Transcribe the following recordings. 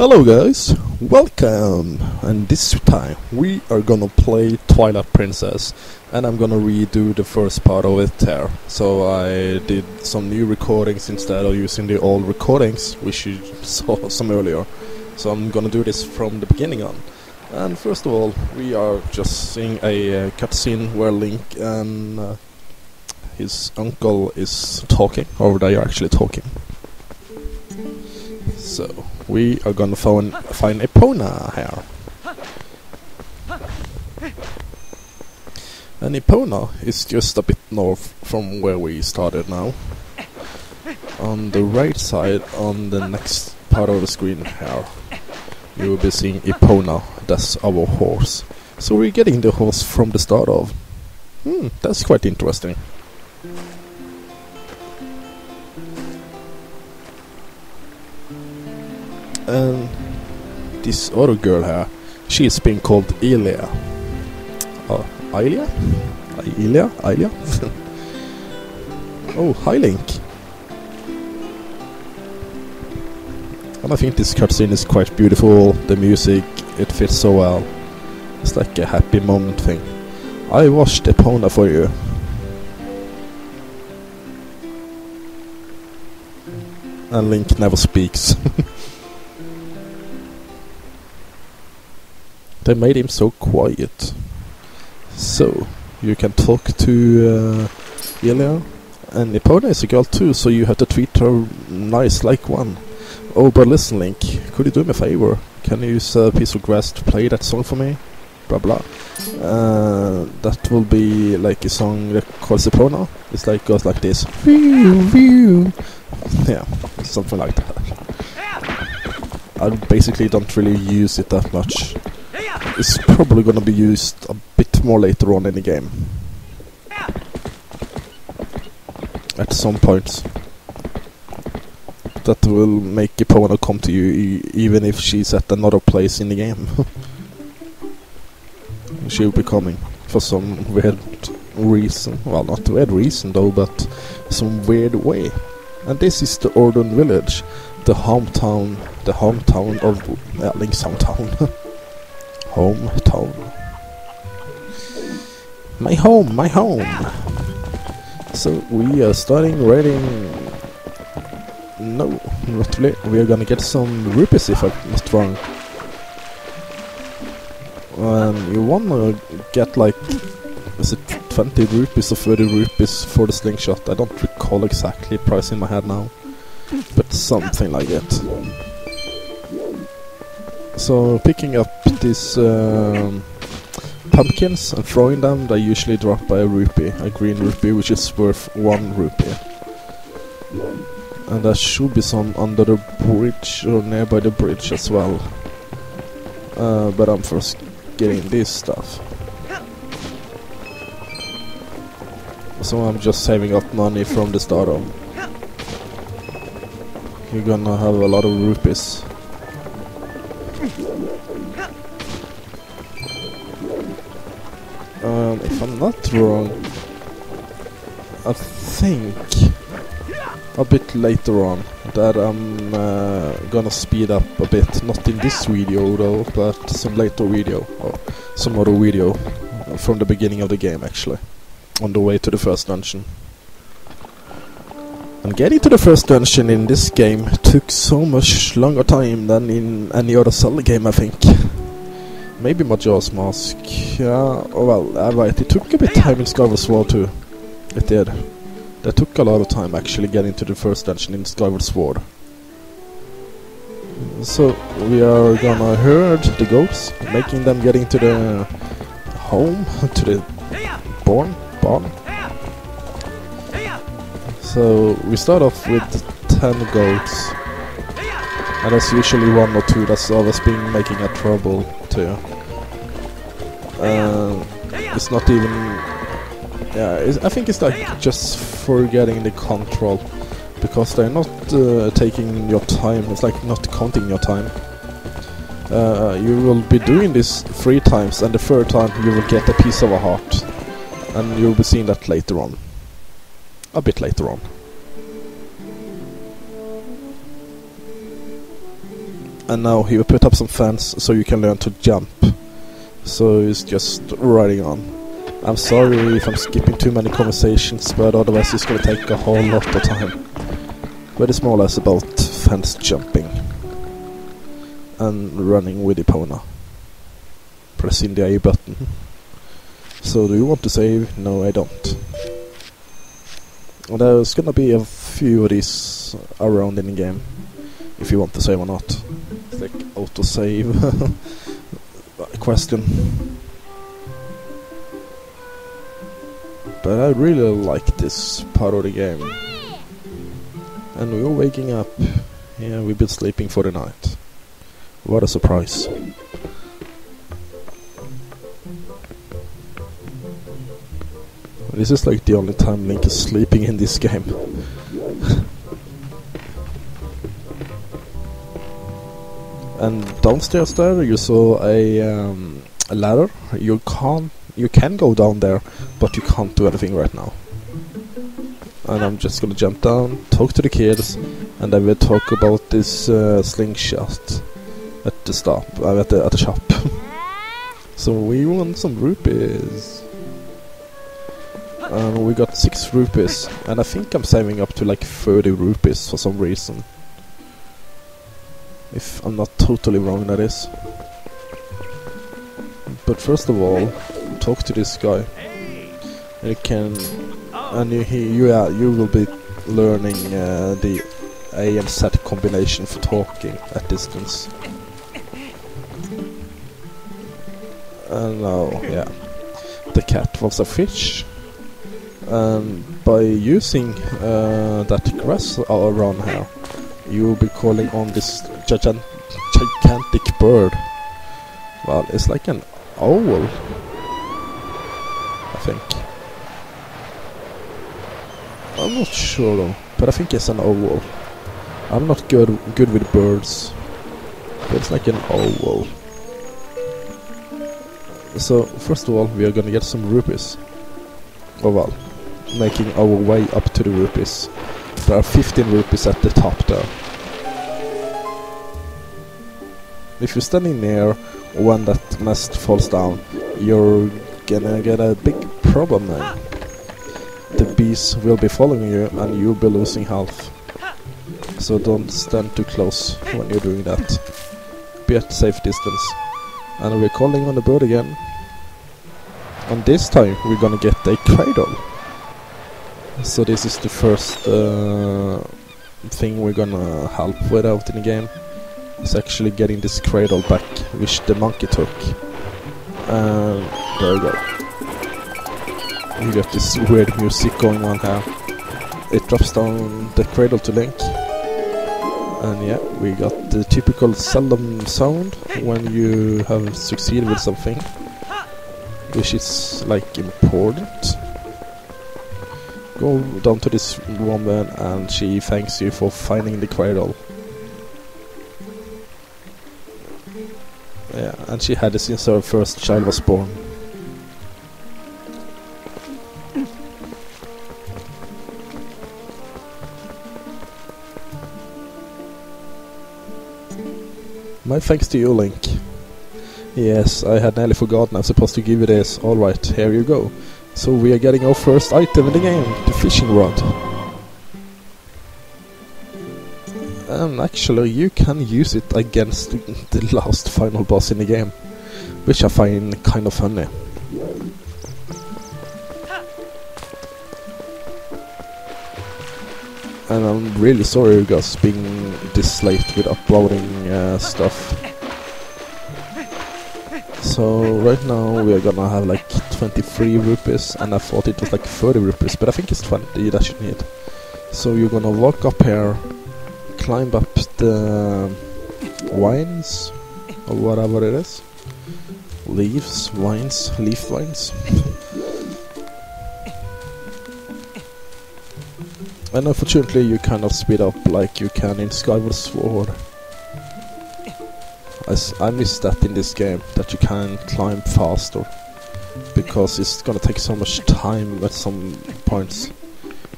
Hello guys, welcome! And this time we are gonna play Twilight Princess, and I'm gonna redo the first part of it here. So I did some new recordings instead of using the old recordings which you saw some earlier. So I'm gonna do this from the beginning on. And first of all, we are just seeing a cutscene where Link and his uncle is talking, or they are actually talking. So we are gonna find Epona here. And Epona is just a bit north from where we started now. On the right side, on the next part of the screen here, you will be seeing Epona. That's our horse. So we're getting the horse from the start of. That's quite interesting. And this other girl here, she's being called Ilia. Ilia? Ilia? Oh, hi Link. And I think this cutscene is quite beautiful. The music, it fits so well. It's like a happy moment thing. I washed Epona for you. And Link never speaks. They made him so quiet. So, you can talk to Ilia. And Epona is a girl too, so you have to treat her nice like one. Oh, but listen Link, could you do me a favor? Can you use a piece of grass to play that song for me? Blah blah. That will be like a song that calls Epona. It's like, goes like this. Yeah, something like that. I basically don't really use it that much. It's probably gonna be used a bit more later on in the game. At some point. That will make Epona come to you even if she's at another place in the game. She'll be coming for some weird reason. Well, not weird reason though, but some weird way. And this is the Ordon village, the hometown of Link's hometown. Hometown. My home. So we are starting raiding. No, not really. We are gonna get some rupees if I'm not wrong. And you wanna get like, is it 20 rupees or 30 rupees for the slingshot? I don't recall exactly the price in my head now, but something like it. So picking up these pumpkins and throwing them, they usually drop by a rupee, a green rupee, which is worth 1 rupee. And there should be some under the bridge or nearby the bridge as well. But I'm first getting this stuff. So I'm just saving up money from the start of. You're gonna have a lot of rupees. If I'm not wrong, I think a bit later on that I'm gonna speed up a bit. Not in this video though, but some later video or some other video from the beginning of the game actually, on the way to the first dungeon. And getting to the first dungeon in this game took so much longer time than in any other Zelda game, I think. Maybe Majora's Mask. Yeah, oh well, right, it took a bit time in Skyward Sword too. It did. That took a lot of time actually getting to the first dungeon in Skyward Sword. So we are gonna herd the goats, making them getting to the home, to the barn. So we start off with 10 goats. And there's usually 1 or 2 that's always been making a trouble too. It's not even... Yeah, I think it's like just forgetting the control. Because they're not taking your time. It's like not counting your time. You will be doing this 3 times, and the 3rd time you will get a piece of a heart. And you'll be seeing that later on. A bit later on. And now he will put up some fence so you can learn to jump. So it's just riding on. I'm sorry if I'm skipping too many conversations, but otherwise it's gonna take a whole lot of time. But it's more or less about fence jumping and running with Epona, pressing the A button. So do you want to save? No, I don't. And there's gonna be a few of these around in the game, if you want to save or not. It's like auto-save question. But I really like this part of the game. And we're waking up. Yeah, we've been sleeping for the night. What a surprise. This is like the only time Link is sleeping in this game. And downstairs there you saw a ladder. You can go down there, but you can't do anything right now. And I'm just gonna jump down, talk to the kids, and I will talk about this slingshot at the stop, at the shop. So we won some rupees. And we got 6 rupees, and I think I'm saving up to like 30 rupees for some reason. If I'm not totally wrong, that is. But first of all, talk to this guy. And you can, and you will be learning the A and Z combination for talking at distance. And now, yeah, the cat was a fish. By using that grass around here, you will be calling on this gigantic bird. Well, it's like an owl, I think. I'm not sure though, but I think it's an owl. I'm not good with birds, but it's like an owl. So first of all, we are gonna get some rupees. Oh well, making our way up to the rupees. There are 15 rupees at the top there. If you're standing near when that nest falls down, you're gonna get a big problem then. The bees will be following you and you'll be losing health. So don't stand too close when you're doing that. Be at safe distance. And we're calling on the bird again. And this time we're gonna get a cradle. So this is the first thing we're gonna help with out in the game. It's actually getting this cradle back, which the monkey took. And there we go. We got this weird music going on here. It drops down the cradle to Link. And yeah, we got the typical Zelda sound when you have succeeded with something, which is like important. Go down to this woman and she thanks you for finding the cradle. Yeah, and she had it since her first child was born. My thanks to you, Link. Yes, I had nearly forgotten I'm supposed to give you this. Alright, here you go. So we are getting our first item in the game, the fishing rod. And actually you can use it against the last final boss in the game, which I find kind of funny. And I'm really sorry guys being this late with uploading stuff. So right now we are gonna have like 23 rupees, and I thought it was like 30 rupees, but I think it's 20 that you need. So you're gonna walk up here, climb up the vines, or whatever it is. Leaf vines. And unfortunately you cannot speed up like you can in Skyward Sword. I missed that in this game, that you can climb faster, because it's gonna take so much time at some points.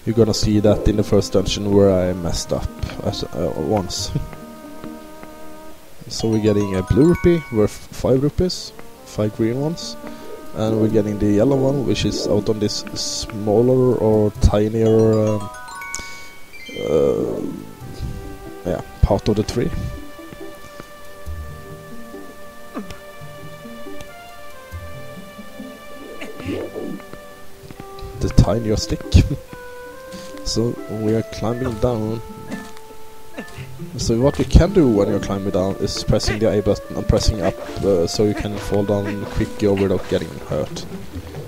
You're gonna see that in the first dungeon where I messed up once. So we're getting a blue rupee worth 5 rupees, 5 green ones, and we're getting the yellow one, which is out on this smaller or tinier part of the tree. The tinier stick. So we are climbing down. So what you can do when you're climbing down is pressing the A button and pressing up, so you can fall down quickly or without getting hurt.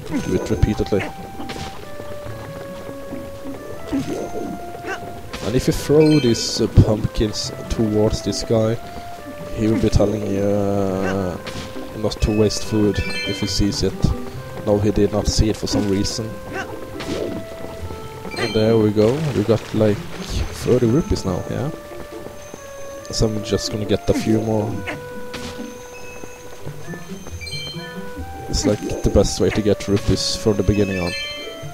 Do it repeatedly. And if you throw these pumpkins towards this guy, he will be telling you not to waste food if he sees it. No, he did not see it for some reason. And there we go. We got like 30 rupees now, yeah? So I'm just gonna get a few more. It's like the best way to get rupees from the beginning on.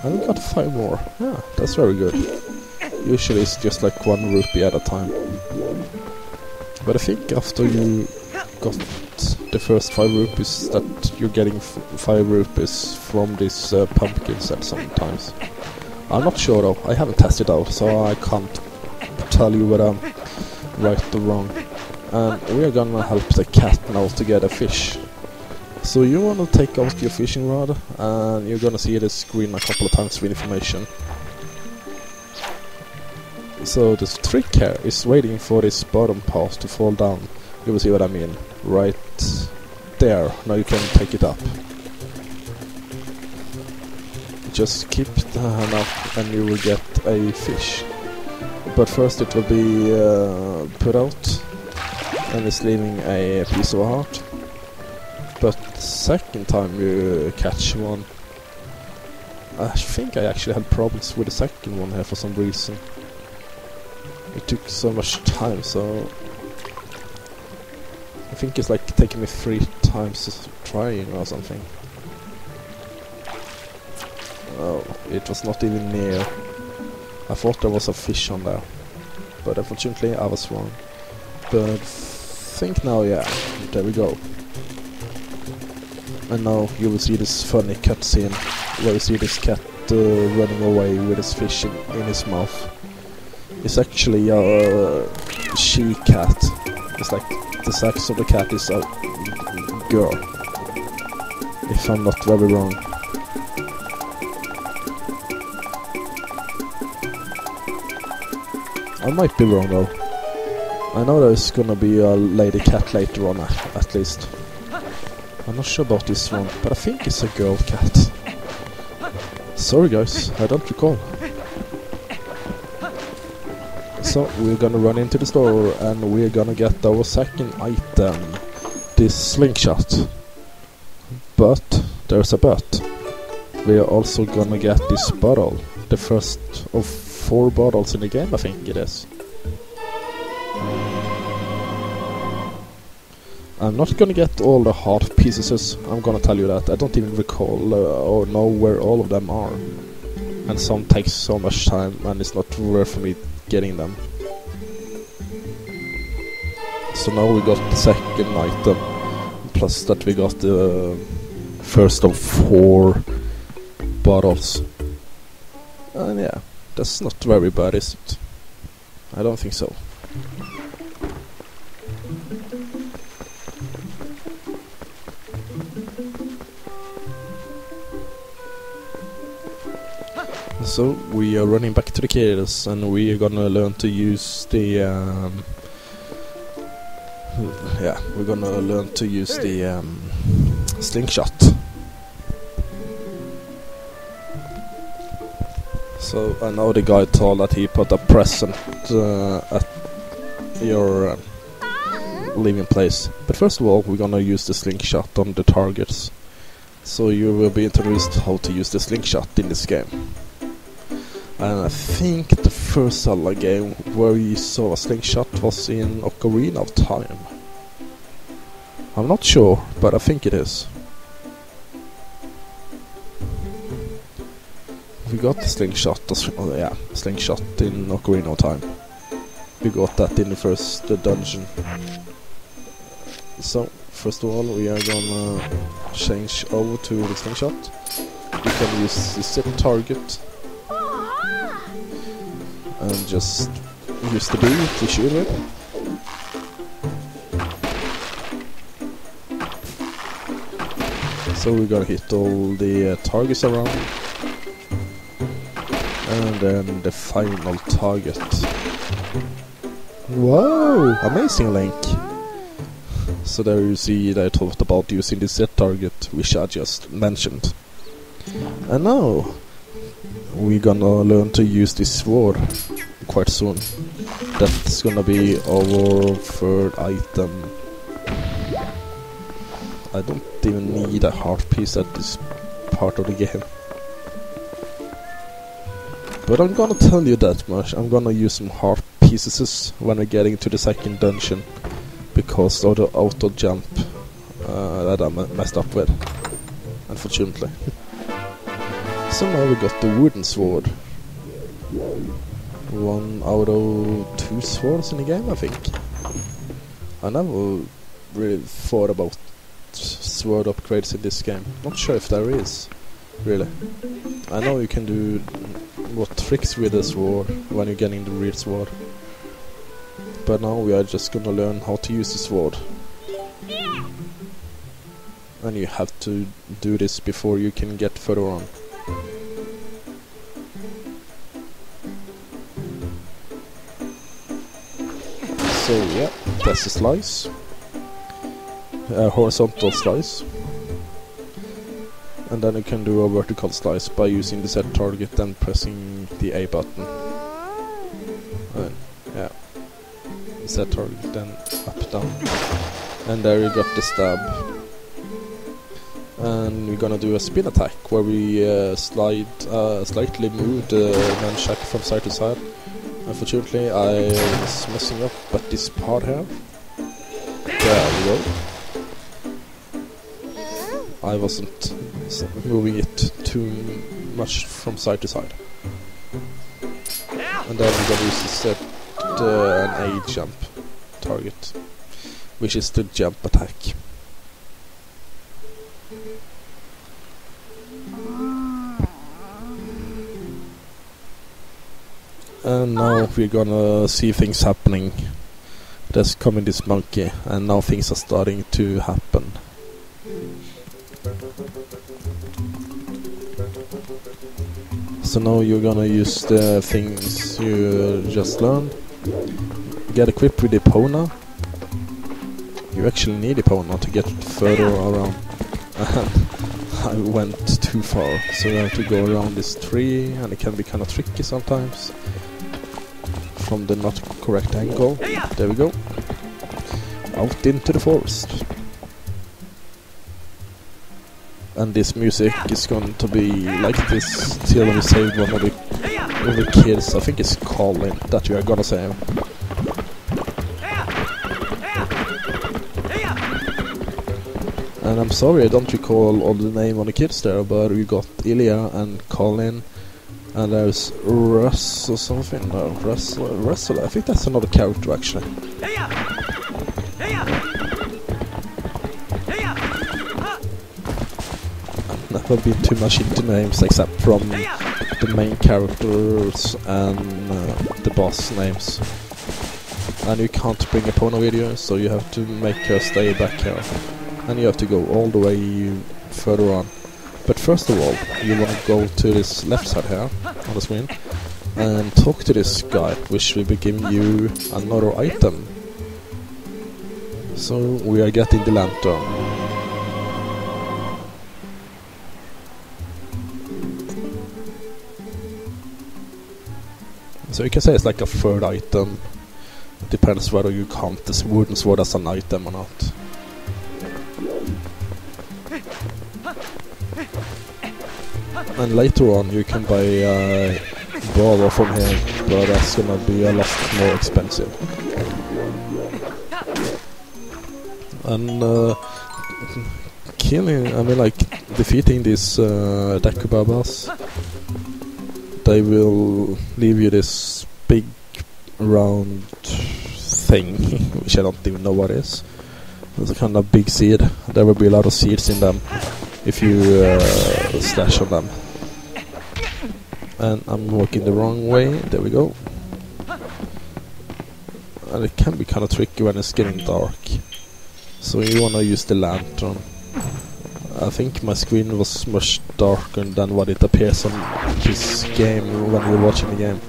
And we got 5 more. Yeah, that's very good. Usually it's just like 1 rupee at a time. But I think after you got the first 5 rupees that you're getting 5 rupees from these pumpkins at sometimes. I'm not sure though, I haven't tested out, so I can't tell you whether I'm right or wrong. And we are gonna help the cat now to get a fish. So you wanna take out your fishing rod, and you're gonna see the screen a couple of times with information. So the trick here is waiting for this bottom part to fall down. You will see what I mean. Right there. Now you can take it up. Just keep the hand up and you will get a fish. But first it will be put out and it's leaving a piece of a heart. But second time you catch one, I think I actually had problems with the second one here for some reason. It took so much time, so I think it's like taking me 3 times trying or something. Oh, it was not even near. I thought there was a fish on there, but unfortunately I was wrong. But think now, yeah, there we go. And now you will see this funny cutscene where you see this cat running away with his fish in his mouth. It's actually a she-cat. It's like the sex of the cat is a girl, if I'm not very wrong. I might be wrong though. I know there's gonna be a lady cat later on at least. I'm not sure about this one, but I think it's a girl cat. Sorry guys, I don't recall. So we're gonna run into the store and we're gonna get our second item, this slingshot. But there's a but. We are also gonna get this bottle, the first of 4 bottles in the game, I think it is. I'm not gonna get all the heart pieces, I'm gonna tell you that. I don't even recall or know where all of them are. And some takes so much time and it's not worth me getting them. So now we got the second item, plus that we got the first of 4 bottles. And yeah, that's not very bad, is it? I don't think so. So we are running back to the caves and we are gonna learn to use the we're gonna learn to use the slingshot. So I know the guy told that he put a present at your living place. But first of all, we're gonna use the slingshot on the targets. So you will be introduced how to use the slingshot in this game. And I think the first Zelda game where you saw a slingshot was in Ocarina of Time. I'm not sure, but I think it is. We got the slingshot, slingshot in Ocarina of Time. We got that in the first dungeon. So, first of all, we are gonna change over to the slingshot. We can use the set target and just use the bow to shoot with. So we're gonna hit all the targets around, and then the final target. Wow! Amazing, Link! So there you see that I talked about using the set target, which I just mentioned. And now we're gonna learn to use this sword quite soon. That's gonna be our third item. I don't even need a heart piece at this part of the game. But I'm gonna tell you that much. I'm gonna use some heart pieces when we're getting to the second dungeon, because of the auto jump that I messed up with, unfortunately. So now we got the wooden sword. 1 out of 2 swords in the game, I think. I never really thought about sword upgrades in this game. Not sure if there is, really. I know you can do what tricks with the sword when you're getting the real sword. But now we are just gonna learn how to use the sword. And you have to do this before you can get further on. So yeah, that's a slice. A horizontal slice. And then you can do a vertical slice by using the set target and pressing the A button. Yeah. Set target, then up, down. And there you got the stab. And we're gonna do a spin attack where we slightly move the nunchuck from side to side. Unfortunately, I was messing up at this part here. There we go. I wasn't moving it too much from side to side. And then we're gonna use the set an A jump target, which is the jump attack. And now we're gonna see things happening. There's coming this monkey, and now things are starting to happen. So now you're gonna use the things you just learned. Get equipped with the Epona. You actually need Epona to get further around. And I went too far, so you have to go around this tree, and it can be kind of tricky sometimes from the not correct angle. There we go. Out into the forest. And this music is going to be like this till we save one of the kids. I think it's Colin that you are gonna save. And I'm sorry I don't recall all the name of the kids there, but we got Ilya and Colin, and there's Russ or something. No, Russell. I think that's another character actually. I've never been too much into names except from the main characters and the boss names. And you can't bring Epona with you, so you have to make her stay back here. And you have to go all the way further on. But first of all, you want to go to this left side here on the screen and talk to this guy, which will be giving you another item. So we are getting the lantern. So you can say it's like a third item. It depends whether you count this wooden sword as an item or not. And later on you can buy a brawler from here, but that's gonna be a lot more expensive. And defeating these Dakubabas, they will leave you this big round thing, which I don't even know what it is. There's a kind of big seed. There will be a lot of seeds in them if you slash on them. And I'm walking the wrong way. There we go. And it can be kind of tricky when it's getting dark. So you want to use the lantern. I think my screen was much darker than what it appears on this game when you're watching the game.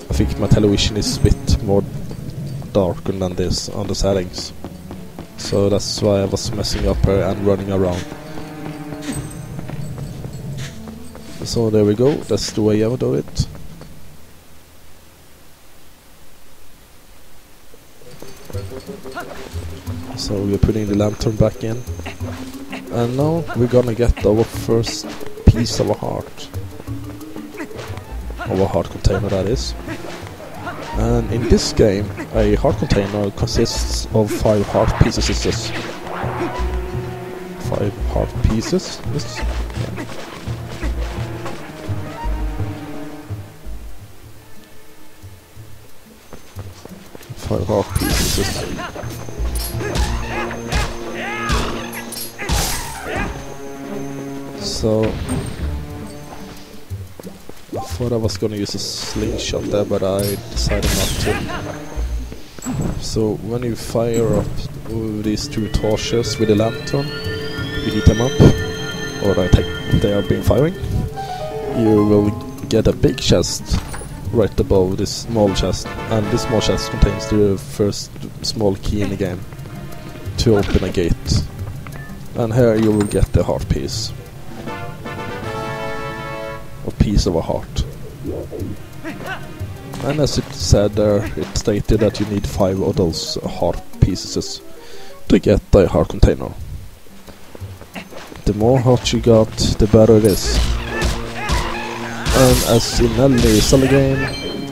I think my television is a bit more darker than this on the settings. So that's why I was messing up here and running around. So there we go, that's the way I would do it. So we're putting the lantern back in. And now we're gonna get our first piece of a heart. Of a heart container, that is. And in this game, a heart container consists of 5 heart pieces. 5 heart pieces? Yes. Yeah. 5 heart pieces. So I thought I was gonna use a slingshot there, but I decided not to. So when you fire up these 2 torches with a lantern, you heat them up, or I think they have been firing, you will get a big chest right above this small chest, and this small chest contains the first small key in the game to open a gate. And here you will get the heart piece. A piece of a heart. And as it said there, it stated that you need 5 of those heart pieces to get the heart container. The more hearts you got, the better it is. And as in any Zelda game,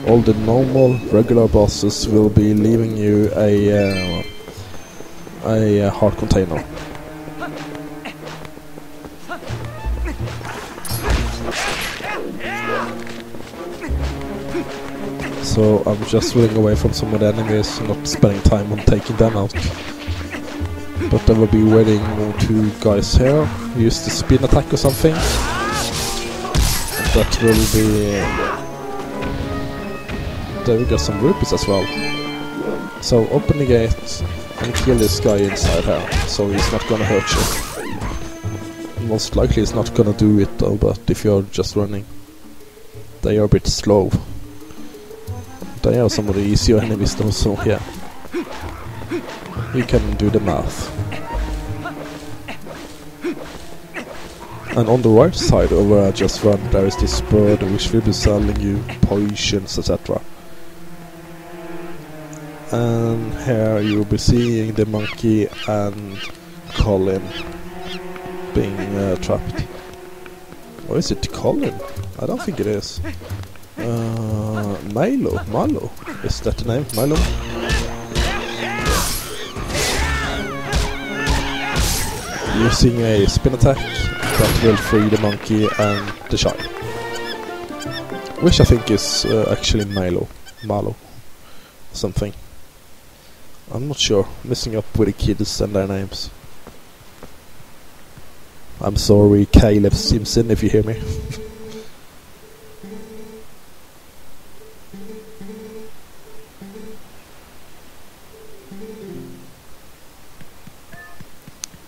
all the normal, regular bosses will be leaving you a heart container. So I'm just running away from some of the enemies, not spending time on taking them out. But I will be waiting on 2 guys here. Use the spin attack or something. That will be... There we got some rupees as well. So open the gate and kill this guy inside here, so he's not gonna hurt you. Most likely he's not gonna do it though, but if you're just running. They are a bit slow. They are some of the easier enemies though, so yeah. You can do the math. And on the right side of where I just ran, there is this bird which will be selling you potions, etc. And here you will be seeing the monkey and Colin being trapped. Or is it Colin? I don't think it is. Malo. Is that the name? Milo? Using a spin attack that will free the monkey and the child. Which I think is actually Malo. Something. I'm not sure. Messing up with the kids and their names. I'm sorry, Caleb Simpson, if you hear me.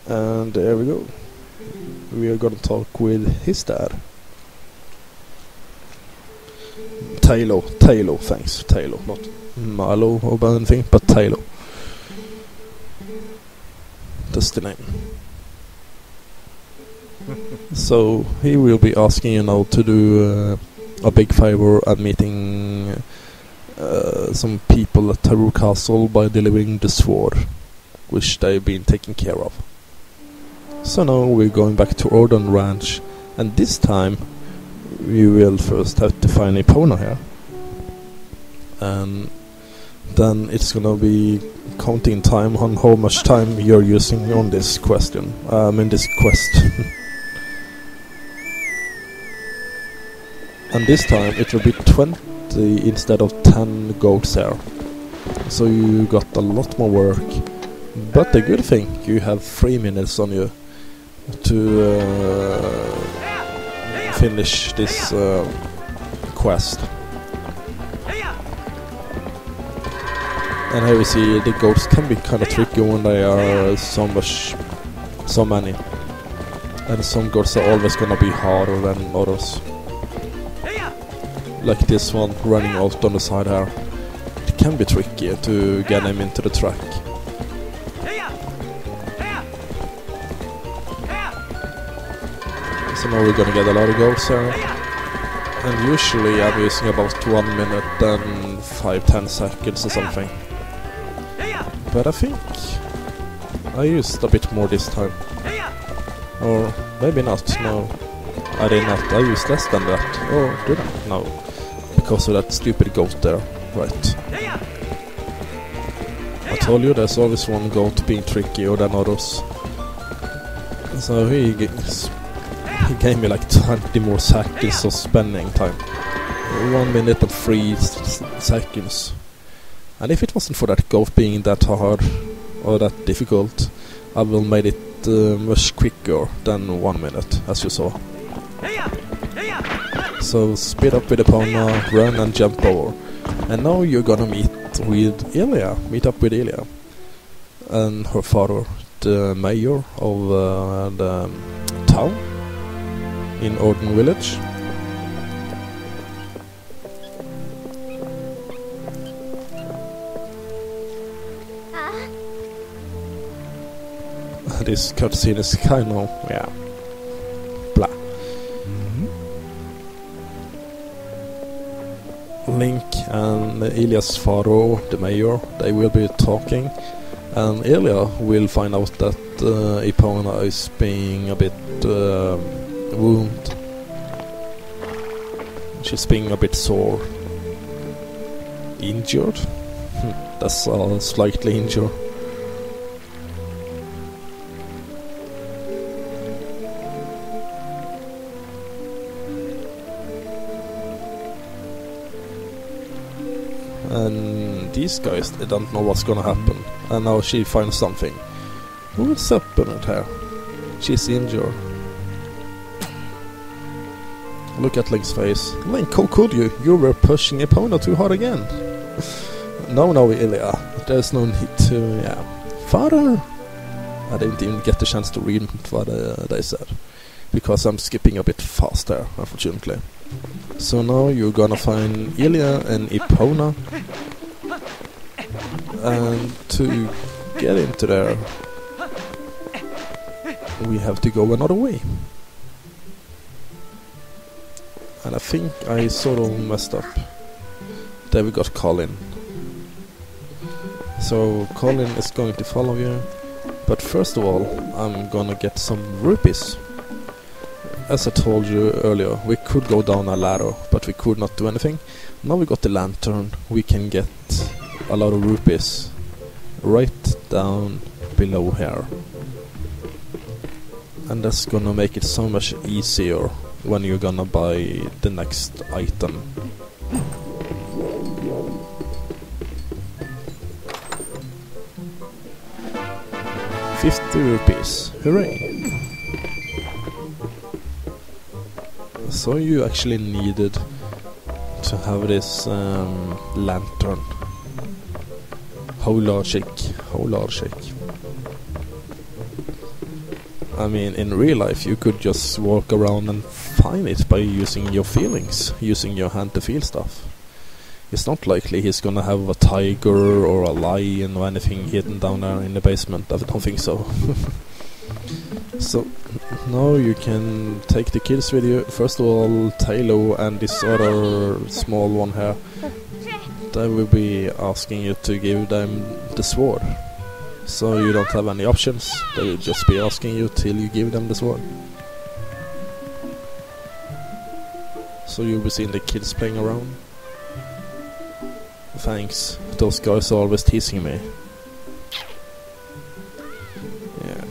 And there we go. We are gonna talk with his dad. Taylor, thanks. Taylor, not Marlo or anything, but Taylor. That's the name. So he will be asking you now to do a big favor at meeting some people at Terror Castle by delivering the sword, which they've been taking care of. So now we're going back to Ordon Ranch, and this time we will first have to find Epona here. And then it's gonna be counting time on how much time you're using on this question. In this quest. And this time it will be 20 instead of 10 goats here. So you got a lot more work But the good thing, you have 3 minutes on you to finish this quest. And here we see the goats can be kind of tricky when they are so many. And some goats are always gonna be harder than others. Like this one running out on the side here. It can be tricky to get him into the track. So now we're gonna get a lot of goats here. And usually I'm using about 1 minute and 5-10 seconds or something. But I think I used a bit more this time. Or maybe not, no. I did not, I used less than that. Or did I? No. Because of that stupid goat there. Right. I told you there's always one goat being trickier than others. So he gave me like 20 more seconds of spending time. 1 minute and 3 seconds. And if it wasn't for that goat being that hard or that difficult, I will made it much quicker than 1 minute, as you saw. So speed up with Epona, run and jump over. And now you're gonna meet up with Ilya and her father, the mayor of the town in Orden village. This cutscene is kind of, yeah, blah. Link and Ilya's father, the mayor, they will be talking, and Ilya will find out that Epona is being a bit wounded. She's being a bit sore. Injured? That's slightly injured. And these guys, they don't know what's gonna happen. And now she finds something. What's up in it here? She's injured. Look at Link's face. Link, how could you? You were pushing Epona too hard again. No, Ilya. There's no need to, yeah. Father! I didn't even get the chance to read what they said. Because I'm skipping a bit fast there, unfortunately. So now you're gonna find Ilya and Epona. And to get into there, we have to go another way. And I think I sort of messed up. There we got Colin. So Colin is going to follow you. But first of all, I'm gonna get some rupees. As I told you earlier, we could go down a ladder, but we could not do anything. Now we got the lantern, we can get a lot of rupees right down below here. And that's gonna make it so much easier when you're gonna buy the next item. ₹50, hooray! So you actually needed to have this lantern. How large? I mean, in real life you could just walk around and find it by using your feelings, using your hand to feel stuff. It's not likely he's gonna have a tiger or a lion or anything hidden down there in the basement. I don't think so. So now you can take the kids with you. First of all, Taylor and this other small one here. They will be asking you to give them the sword. So you don't have any options. They will just be asking you till you give them the sword. So you'll be seeing the kids playing around. Thanks. Those guys are always teasing me. Yeah.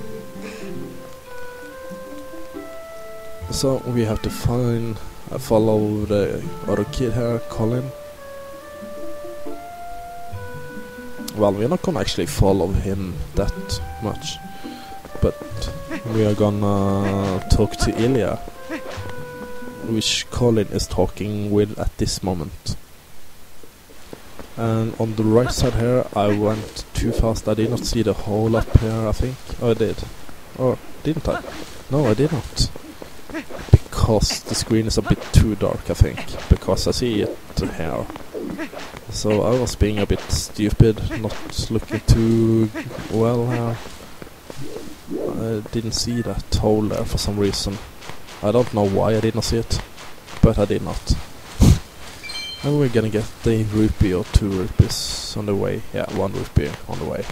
So we have to follow the other kid here, Colin. well, we're not gonna actually follow him that much, but we are gonna talk to Ilya, which Colin is talking with at this moment. And on the right side here, I went too fast. I did not see the hole up here, I think. Oh, I did. Or didn't I? No, I did not. Because the screen is a bit too dark, I think. Because I see it here. So I was being a bit stupid, not looking too well here. I didn't see that hole there for some reason. I don't know why I did not see it, but I did not. And we're gonna get the rupee or 2 rupees on the way. Yeah, 1 rupee on the way.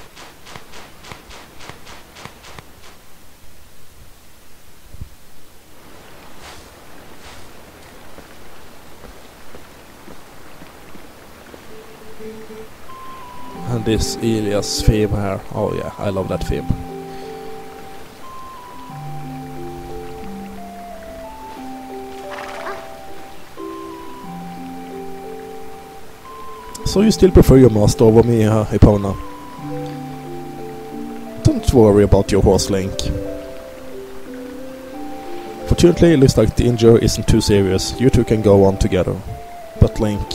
And this Ilya's theme here. Oh yeah, I love that theme. So you still prefer your master over me, Epona? Don't worry about your horse, Link. Fortunately, it looks like the injury isn't too serious. You two can go on together. But Link,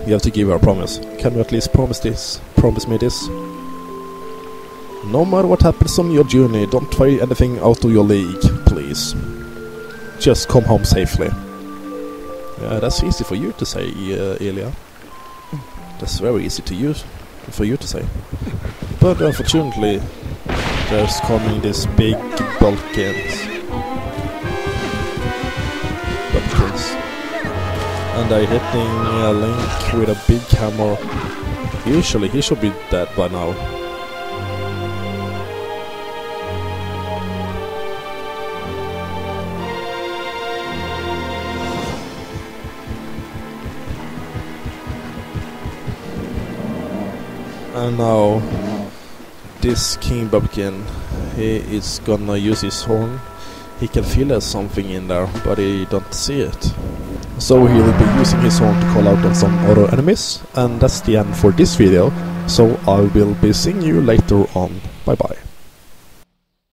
you have to give her a promise. Can you at least promise this? Promise me this? No matter what happens on your journey, don't try anything out of your league, please. Just come home safely. Yeah, that's easy for you to say, Ilya. That's very easy to use for you to say. But unfortunately, there's coming this big bulkins. And they're hitting Link with a big hammer. Usually he should be dead by now. And now this King Bumpkin, he is gonna use his horn. He can feel there's something in there, but he don't see it. So he will be using his horn to call out on some other enemies. And that's the end for this video. So I will be seeing you later on. Bye bye.